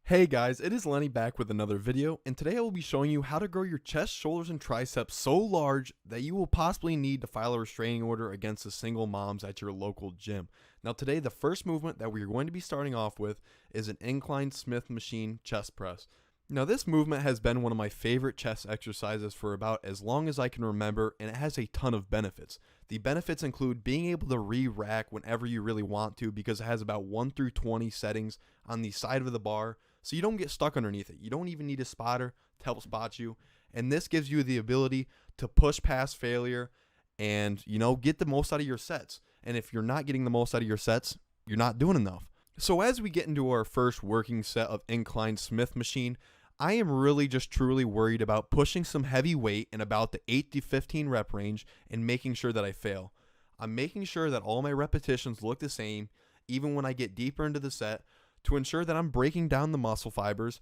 Hey guys, it is Lenny back with another video, and today I will be showing you how to grow your chest, shoulders, and triceps so large that you will possibly need to file a restraining order against the single moms at your local gym. Now today, the first movement that we are going to be starting off with is an incline Smith machine chest press. Now this movement has been one of my favorite chest exercises for about as long as I can remember, and it has a ton of benefits. The benefits include being able to re-rack whenever you really want to because it has about 1 through 20 settings on the side of the bar, so you don't get stuck underneath it. You don't even need a spotter to help spot you. And this gives you the ability to push past failure and, get the most out of your sets. And if you're not getting the most out of your sets, you're not doing enough. So as we get into our first working set of incline Smith machine, I am really just truly worried about pushing some heavy weight in about the 8 to 15 rep range and making sure that I fail. I'm making sure that all my repetitions look the same, even when I get deeper into the set, to ensure that I'm breaking down the muscle fibers,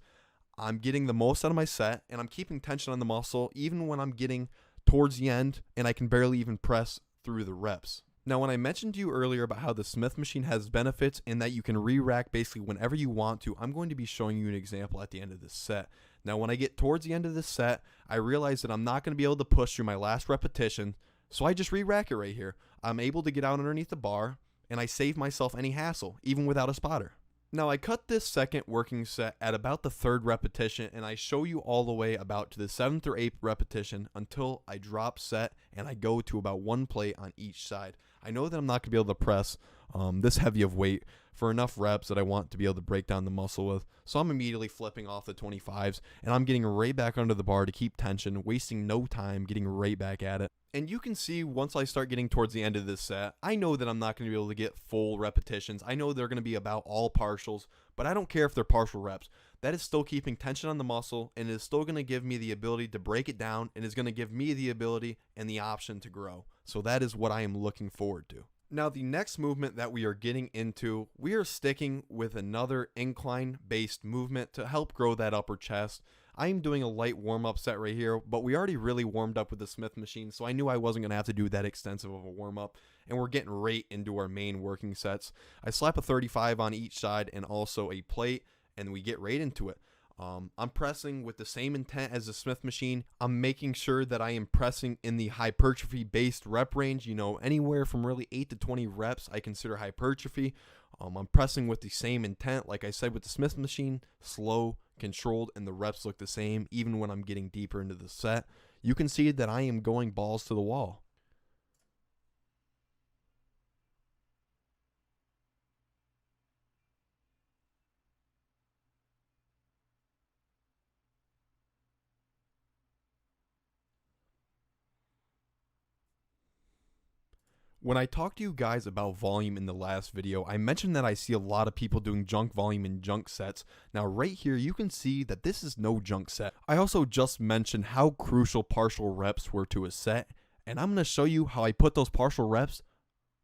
I'm getting the most out of my set, and I'm keeping tension on the muscle even when I'm getting towards the end and I can barely even press through the reps. Now, when I mentioned to you earlier about how the Smith machine has benefits and that you can re-rack basically whenever you want to, I'm going to be showing you an example at the end of this set. Now, when I get towards the end of this set, I realize that I'm not going to be able to push through my last repetition, so I just re-rack it right here. I'm able to get out underneath the bar, and I save myself any hassle, even without a spotter. Now I cut this second working set at about the 3rd repetition, and I show you all the way about to the 7th or 8th repetition until I drop set and I go to about 1 plate on each side. I know that I'm not going to be able to press this heavy of weight for enough reps that I want to be able to break down the muscle with, so I'm immediately flipping off the 25s and I'm getting right back under the bar to keep tension, wasting no time getting right back at it. And you can see once I start getting towards the end of this set, I know that I'm not going to be able to get full repetitions. I know they're going to be about all partials, but I don't care if they're partial reps. That is still keeping tension on the muscle, and it is still going to give me the ability to break it down, and is going to give me the ability and the option to grow. So that is what I am looking forward to. Now the next movement that we are getting into, we are sticking with another incline based movement to help grow that upper chest. I am doing a light warm-up set right here, but we already really warmed up with the Smith machine, so I knew I wasn't going to have to do that extensive of a warm-up, and we're getting right into our main working sets. I slap a 35 on each side and also a plate, and we get right into it. I'm pressing with the same intent as the Smith machine. I'm making sure that I am pressing in the hypertrophy based rep range, anywhere from really 8 to 20 reps I consider hypertrophy. I'm pressing with the same intent, like I said with the Smith machine, slow, controlled, and the reps look the same even when I'm getting deeper into the set. You can see that I am going balls to the wall. When I talked to you guys about volume in the last video, I mentioned that I see a lot of people doing junk volume in junk sets. Now right here, you can see that this is no junk set. I also just mentioned how crucial partial reps were to a set, and I'm going to show you how I put those partial reps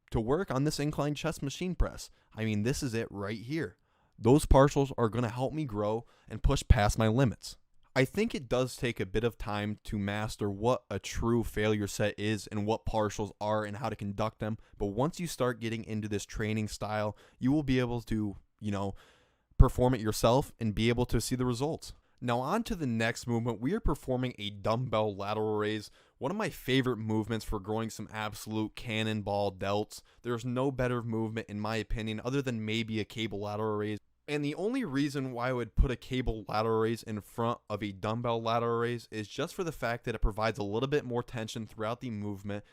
to work on this incline chest machine press. I mean, this is it right here. Those partials are going to help me grow and push past my limits. I think it does take a bit of time to master what a true failure set is and what partials are and how to conduct them. But once you start getting into this training style, you will be able to, perform it yourself and be able to see the results. Now on to the next movement. We are performing a dumbbell lateral raise. One of my favorite movements for growing some absolute cannonball delts. There's no better movement in my opinion other than maybe a cable lateral raise. And the only reason why I would put a cable lateral raise in front of a dumbbell lateral raise is just for the fact that it provides a little bit more tension throughout the movement,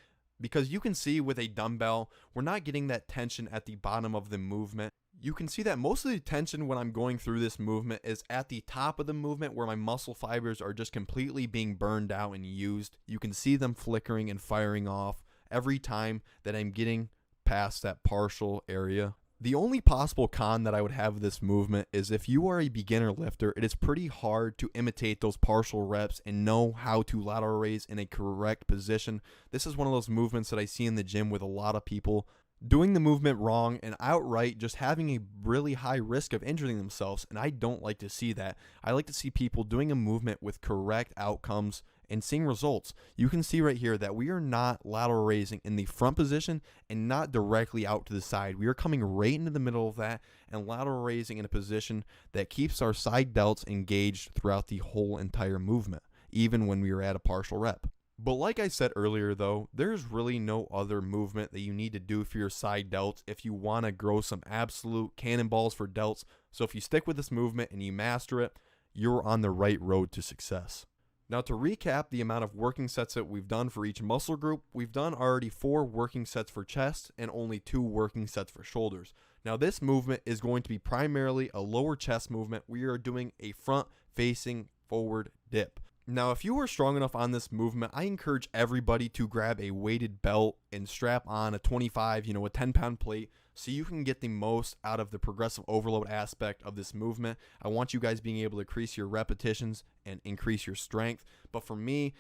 because you can see with a dumbbell, we're not getting that tension at the bottom of the movement. You can see that most of the tension when I'm going through this movement is at the top of the movement where my muscle fibers are just completely being burned out and used. You can see them flickering and firing off every time that I'm getting past that partial area. The only possible con that I would have of this movement is if you are a beginner lifter, it is pretty hard to imitate those partial reps and know how to lateral raise in a correct position. This is one of those movements that I see in the gym with a lot of people doing the movement wrong and outright just having a really high risk of injuring themselves, and I don't like to see that. I like to see people doing a movement with correct outcomes and seeing results. You can see right here that we are not lateral raising in the front position and not directly out to the side. We are coming right into the middle of that and lateral raising in a position that keeps our side delts engaged throughout the whole entire movement, even when we are at a partial rep. But like I said earlier though, there's really no other movement that you need to do for your side delts if you want to grow some absolute cannonballs for delts. So if you stick with this movement and you master it, you're on the right road to success. Now to recap the amount of working sets that we've done for each muscle group, we've done already 4 working sets for chest and only 2 working sets for shoulders. Now this movement is going to be primarily a lower chest movement. We are doing a front facing forward dip. Now, if you are strong enough on this movement, I encourage everybody to grab a weighted belt and strap on a 25, a 10-pound plate so you can get the most out of the progressive overload aspect of this movement. I want you guys being able to increase your repetitions and increase your strength. But for me,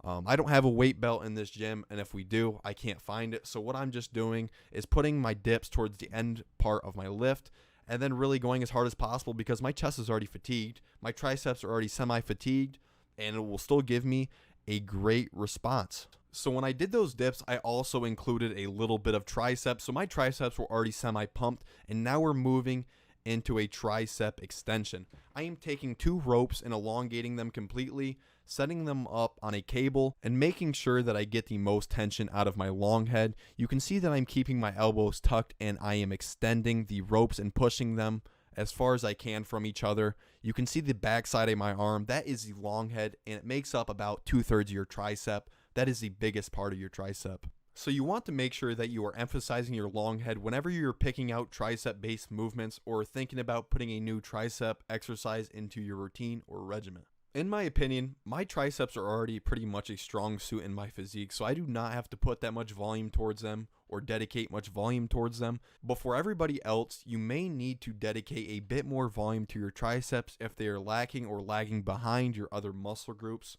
I don't have a weight belt in this gym, and if we do, I can't find it. So what I'm just doing is putting my dips towards the end part of my lift and then really going as hard as possible because my chest is already fatigued. My triceps are already semi-fatigued, and it will still give me a great response. So when I did those dips, I also included a little bit of triceps. So my triceps were already semi-pumped, and now we're moving into a tricep extension. I am taking 2 ropes and elongating them completely, setting them up on a cable, and making sure that I get the most tension out of my long head. You can see that I'm keeping my elbows tucked, and I am extending the ropes and pushing them as far as I can from each other. You can see the backside of my arm. That is the long head, and it makes up about 2/3 of your tricep. That is the biggest part of your tricep. So you want to make sure that you are emphasizing your long head whenever you're picking out tricep-based movements or thinking about putting a new tricep exercise into your routine or regimen. In my opinion, my triceps are already pretty much a strong suit in my physique, so I do not have to put that much volume towards them or dedicate much volume towards them. But for everybody else, you may need to dedicate a bit more volume to your triceps if they are lacking or lagging behind your other muscle groups.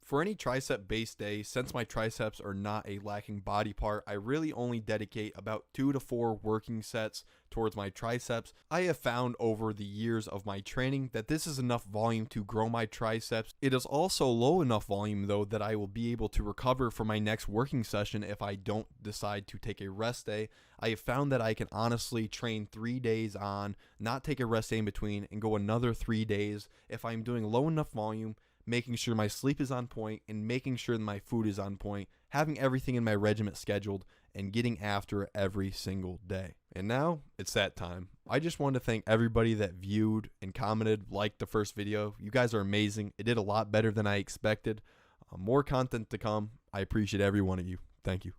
For any tricep based day, since my triceps are not a lacking body part, I really only dedicate about 2 to 4 working sets towards my triceps. I have found over the years of my training that this is enough volume to grow my triceps. It is also low enough volume though that I will be able to recover for my next working session if I don't decide to take a rest day. I have found that I can honestly train 3 days on, not take a rest day in between, and go another 3 days if I'm doing low enough volume, making sure my sleep is on point, and making sure that my food is on point, having everything in my regiment scheduled, and getting after it every single day. And now, it's that time. I just want to thank everybody that viewed and commented, liked the first video. You guys are amazing. It did a lot better than I expected. More content to come. I appreciate every one of you. Thank you.